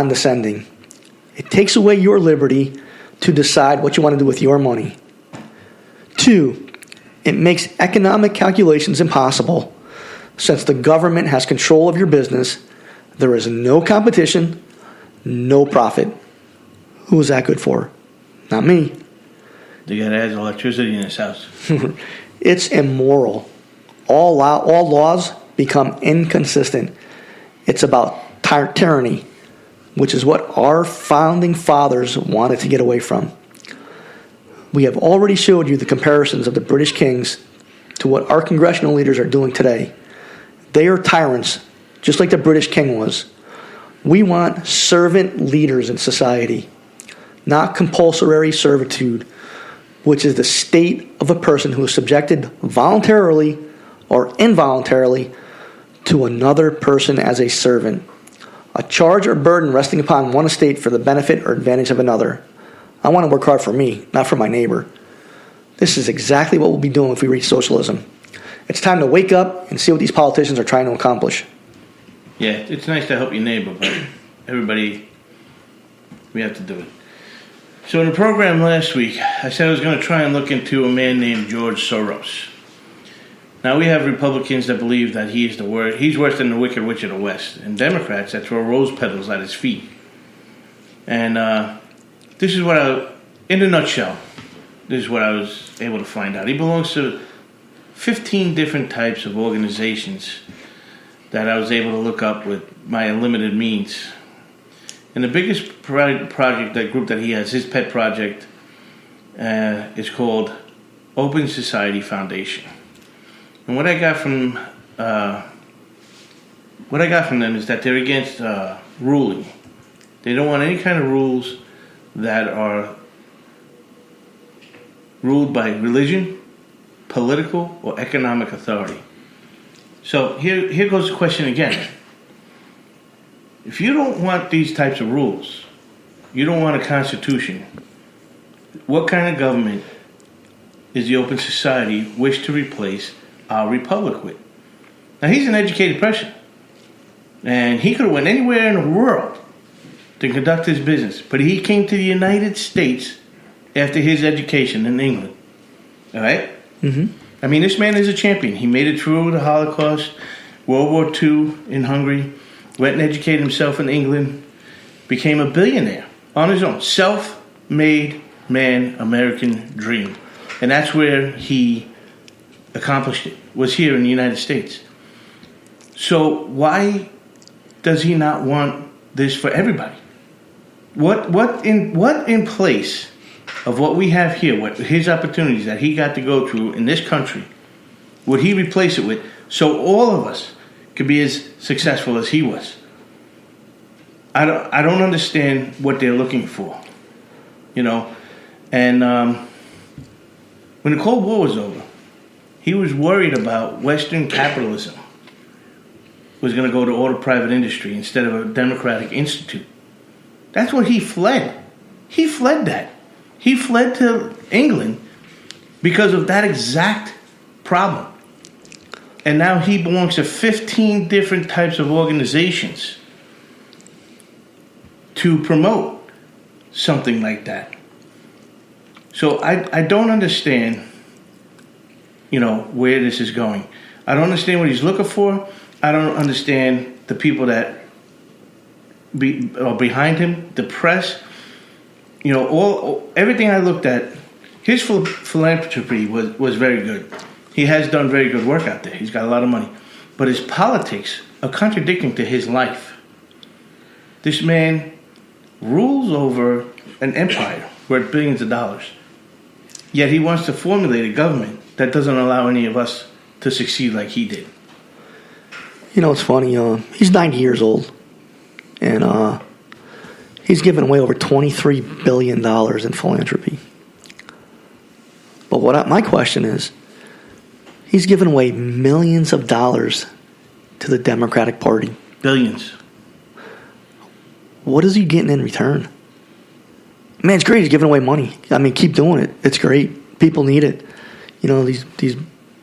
condescending. It takes away your liberty to decide what you want to do with your money. 2, it makes economic calculations impossible. Since the government has control of your business, there is no competition, no profit. Who is that good for? Not me. The guy that has electricity in his house. It's immoral. All laws become inconsistent. It's about tyranny, which is what our founding fathers wanted to get away from. We have already showed you the comparisons of the British kings to what our congressional leaders are doing today. They are tyrants, just like the British king was. We want servant leaders in society, not compulsory servitude, which is the state of a person who is subjected voluntarily or involuntarily to another person as a servant. A charge or burden resting upon one estate for the benefit or advantage of another. I want to work hard for me, not for my neighbor. This is exactly what we'll be doing if we reach socialism. It's time to wake up and see what these politicians are trying to accomplish. Yeah, it's nice to help your neighbor, but everybody, we have to do it. So in the program last week, I said I was going to try and look into a man named George Soros. Now, we have Republicans that believe that he's worse than the Wicked Witch of the West, and Democrats that throw rose petals at his feet. And this is what in a nutshell, this is what I was able to find out. He belongs to 15 different types of organizations that I was able to look up with my unlimited means. And the biggest project, that group that he has, his pet project, is called Open Society Foundation. And what I got from them is that they're against ruling. They don't want any kind of rules that are ruled by religion, political, or economic authority. So here goes the question again. If you don't want these types of rules, you don't want a constitution, what kind of government is the Open Society wish to replace our republic with? Now, he's an educated person, and he could have went anywhere in the world to conduct his business, but he came to the United States after his education in England. All right? Mm-hmm. I mean, this man is a champion. He made it through the Holocaust, World War II in Hungary, went and educated himself in England, became a billionaire on his own. Self-made man, American dream. And that's where he accomplished it, was here in the United States. So why does he not want this for everybody? What in place of what we have here, what his opportunities that he got to go through in this country, would he replace it with so all of us could be as successful as he was? I don't understand what they're looking for, you know. And when the Cold War was over, he was worried about Western capitalism was going to go to all the private industry instead of a democratic institute. That's what he fled. He fled that. He fled to England because of that exact problem. And now he belongs to 15 different types of organizations to promote something like that. So I don't understand, you know, where this is going. I don't understand what he's looking for. I don't understand the people that are behind him, the press. You know, everything I looked at, his philanthropy was very good. He has done very good work out there. He's got a lot of money. But his politics are contradicting to his life. This man rules over an empire worth billions of dollars. Yet he wants to formulate a government that doesn't allow any of us to succeed like he did. You know, it's funny. He's 90 years old. And he's given away over $23 billion in philanthropy. But my question is, he's given away millions of dollars to the Democratic Party. Billions. What is he getting in return? Man, it's great. He's giving away money. I mean, keep doing it. It's great. People need it. You know, these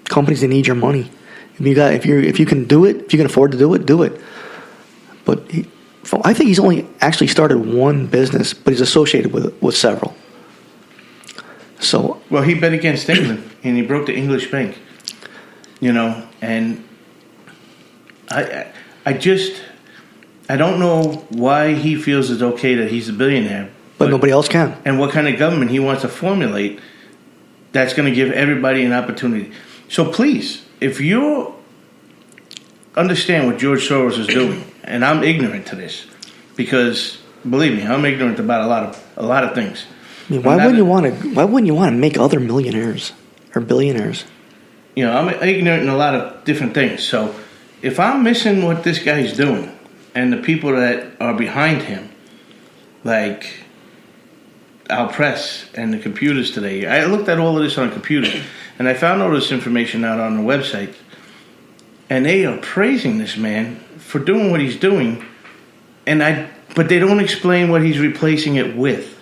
companies, they need your money. If you can do it, if you can afford to do it, do it. But I think he's only actually started one business, but he's associated with several. So, well, he bet against England, and he broke the English bank. And I don't know why he feels it's okay that he's a billionaire, but nobody else can. And what kind of government he wants to formulate that's going to give everybody an opportunity. So please, if you understand what George Soros is doing, and I'm ignorant to this, because believe me, I'm ignorant about a lot of things. I mean, why wouldn't you want to make other millionaires or billionaires? I'm ignorant in a lot of different things. So if I'm missing what this guy's doing and the people that are behind him, like our press and the computers today, I looked at all of this on a computer and I found all this information out on the website, and they are praising this man for doing what he's doing, but they don't explain what he's replacing it with.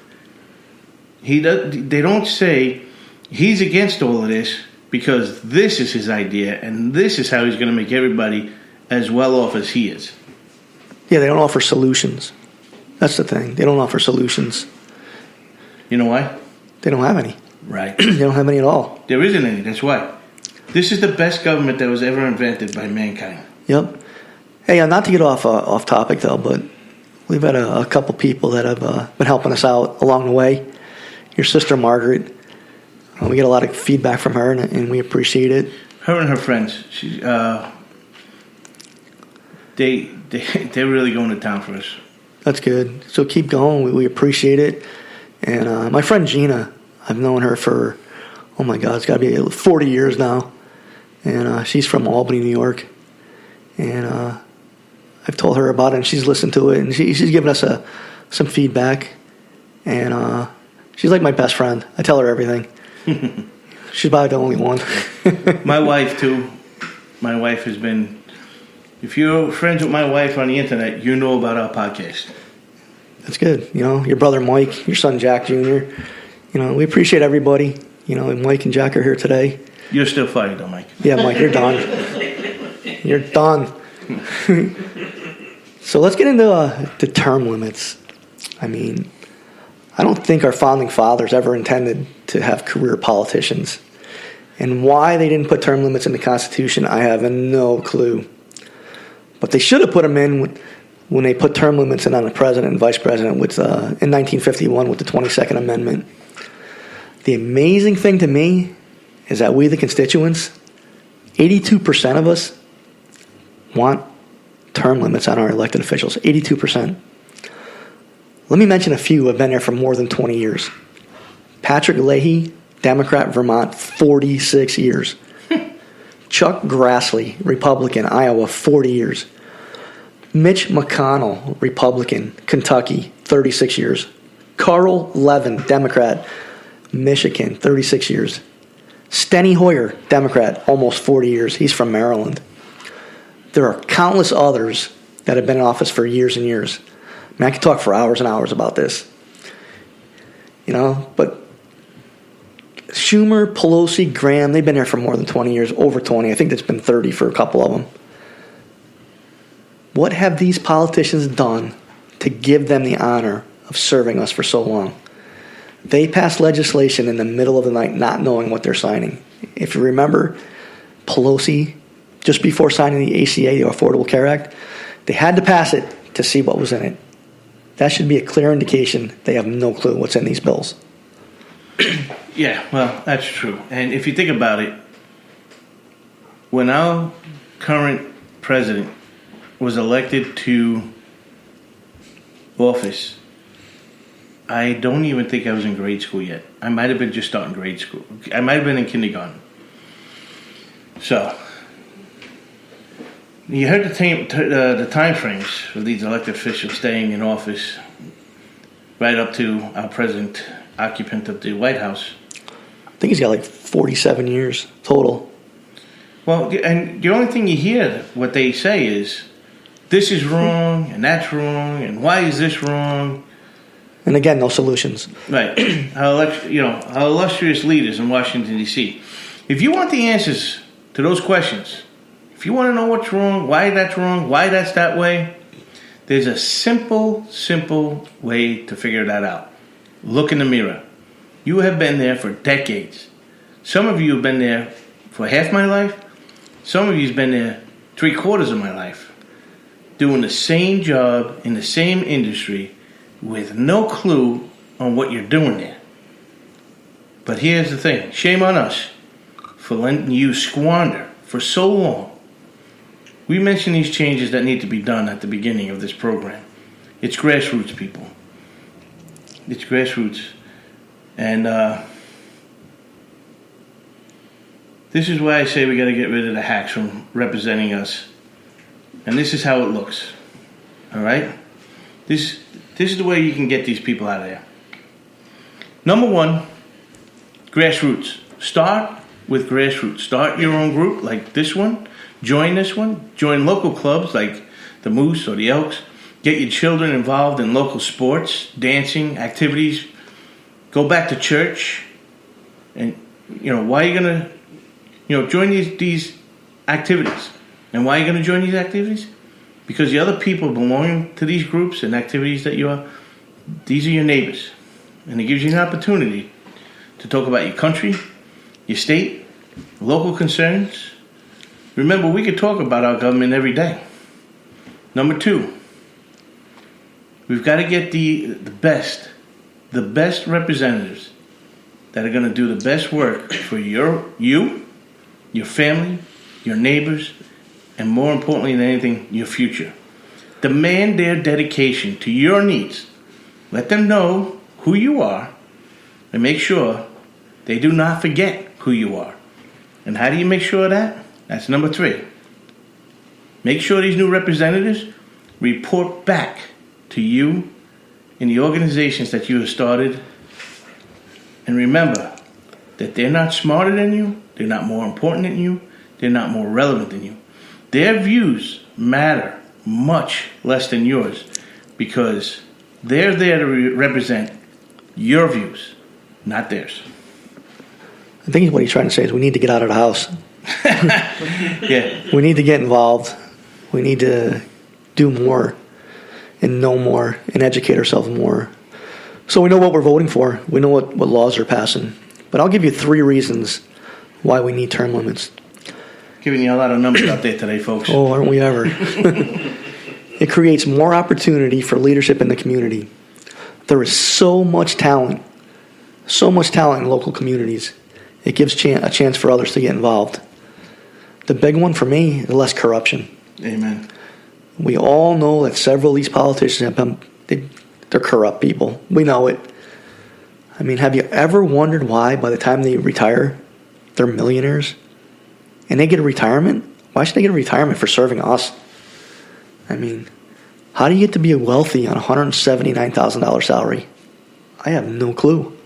They don't say he's against all of this because this is his idea and this is how he's going to make everybody as well off as he is. Yeah, they don't offer solutions. That's the thing. They don't offer solutions. You know why? They don't have any. Right. They don't have any at all. There isn't any. That's why. This is the best government that was ever invented by mankind. Yep. Hey, not to get off topic though, but we've had a couple people that have been helping us out along the way. Your sister Margaret, we get a lot of feedback from her, and we appreciate it. Her and her friends, they're really going to town for us. That's good. So keep going. We appreciate it. And my friend Gina, I've known her for, oh my God, it's got to be 40 years now. And she's from Albany, New York. And I've told her about it, and she's listened to it, and she's given us some feedback. And she's like my best friend. I tell her everything. She's probably the only one. My wife, too. My wife has been... If you're friends with my wife on the internet, you know about our podcast. That's good. Your brother Mike, your son Jack Jr. We appreciate everybody. And Mike and Jack are here today. You're still fired, though, Mike. Yeah, Mike, you're done. You're done. So let's get into the term limits. I mean, I don't think our founding fathers ever intended to have career politicians. And why they didn't put term limits in the Constitution, I have no clue. But they should have put them in when they put term limits in on the president and vice president in 1951 with the 22nd Amendment. The amazing thing to me is that we, the constituents, 82% of us want term limits on our elected officials. 82%. Let me mention a few who have been there for more than 20 years. Patrick Leahy, Democrat, Vermont, 46 years. Chuck Grassley, Republican, Iowa, 40 years. Mitch McConnell, Republican, Kentucky, 36 years. Carl Levin, Democrat, Michigan, 36 years. Steny Hoyer, Democrat, almost 40 years. He's from Maryland. There are countless others that have been in office for years and years. I mean, I could talk for hours and hours about this. But Schumer, Pelosi, Graham, they've been there for more than 20 years, over 20. I think it's been 30 for a couple of them. What have these politicians done to give them the honor of serving us for so long? They passed legislation in the middle of the night not knowing what they're signing. If you remember, Pelosi, just before signing the ACA, the Affordable Care Act, they had to pass it to see what was in it. That should be a clear indication they have no clue what's in these bills. Yeah, well, that's true. And if you think about it, when our current president was elected to office, I don't even think I was in grade school yet. I might have been just starting grade school. I might have been in kindergarten. So, you heard the time frames for these elected officials staying in office right up to our present occupant of the White House. I think he's got like 47 years total. Well, and the only thing you hear, what they say is, this is wrong, and that's wrong, and why is this wrong? And again, no solutions. Right. Our illustrious leaders in Washington, D.C. If you want the answers to those questions, if you want to know what's wrong, why that's that way, There's a simple way to figure that out. Look in the mirror. You have been there for decades. Some of you have been there for half my life. Some of you have been there 3/4 of my life. Doing the same job in the same industry with no clue on what you're doing there. But here's the thing. Shame on us for letting you squander for so long. We mentioned these changes that need to be done at the beginning of this program. It's grassroots, people. It's grassroots. And this is why I say we got to get rid of the hacks from representing us. And this is how it looks. All right? This is the way you can get these people out of there. Number one, grassroots. Start with grassroots. Start your own group like this one. Join this one. Join local clubs like the Moose or the Elks. Get your children involved in local sports, dancing, activities. Go back to church. And, why are you going to, join these activities? And why are you going to join these activities? Because the other people belonging to these groups and activities that these are your neighbors. And it gives you an opportunity to talk about your country, your state, local concerns. Remember, we could talk about our government every day. Number two, we've got to get the best representatives that are going to do the best work for you, your family, your neighbors, and more importantly than anything, your future. Demand their dedication to your needs. Let them know who you are and make sure they do not forget who you are. And how do you make sure of that? That's number three. Make sure these new representatives report back to you in the organizations that you have started. And remember that they're not smarter than you, they're not more important than you, they're not more relevant than you. Their views matter much less than yours because they're there to represent your views, not theirs. I think what he's trying to say is we need to get out of the house. Yeah. We need to get involved. We need to do more and know more and educate ourselves more. So we know what we're voting for. We know what laws are passing. But I'll give you 3 reasons why we need term limits. Giving you a lot of numbers out there today, folks. Oh, aren't we ever? It creates more opportunity for leadership in the community. There is so much talent in local communities. It gives a chance for others to get involved. The big one for me is less corruption. Amen. We all know that several of these politicians they're corrupt people. We know it. I mean, have you ever wondered why by the time they retire, they're millionaires? And they get a retirement? Why should they get a retirement for serving us? I mean, how do you get to be wealthy on a $179,000 salary? I have no clue.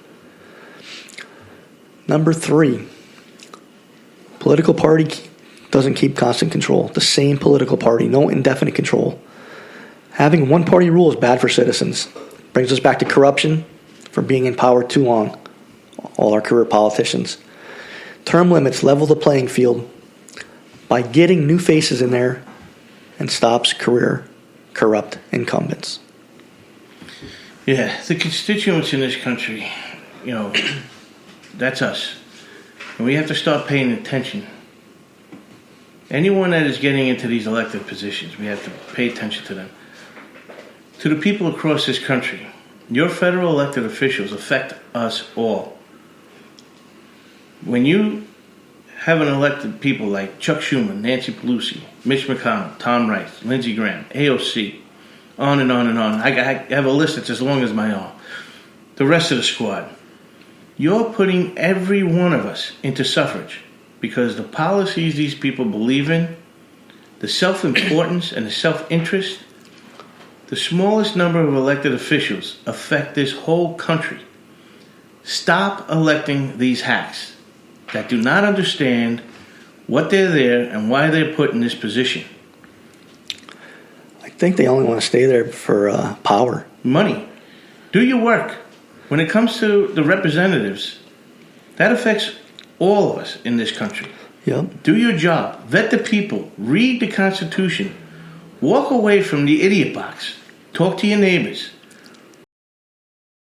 Number 3, political party doesn't keep constant control. The same political party, no indefinite control. Having one party rule is bad for citizens. Brings us back to corruption for being in power too long. All our career politicians. Term limits level the playing field by getting new faces in there and stops career corrupt incumbents. Yeah, the constituents in this country, that's us. And we have to start paying attention. Anyone that is getting into these elected positions, we have to pay attention to them. To the people across this country, your federal elected officials affect us all. When you have an elected people like Chuck Schumer, Nancy Pelosi, Mitch McConnell, Tom Rice, Lindsey Graham, AOC, on and on and on. I have a list that's as long as my arm. The rest of the squad. You're putting every one of us into suffrage because the policies these people believe in, the self-importance and the self-interest, the smallest number of elected officials affect this whole country. Stop electing these hacks that do not understand what they're there and why they're put in this position. I think they only want to stay there for power. Money. Do your work. When it comes to the representatives, that affects all of us in this country. Yep. Do your job. Vet the people. Read the Constitution. Walk away from the idiot box. Talk to your neighbors.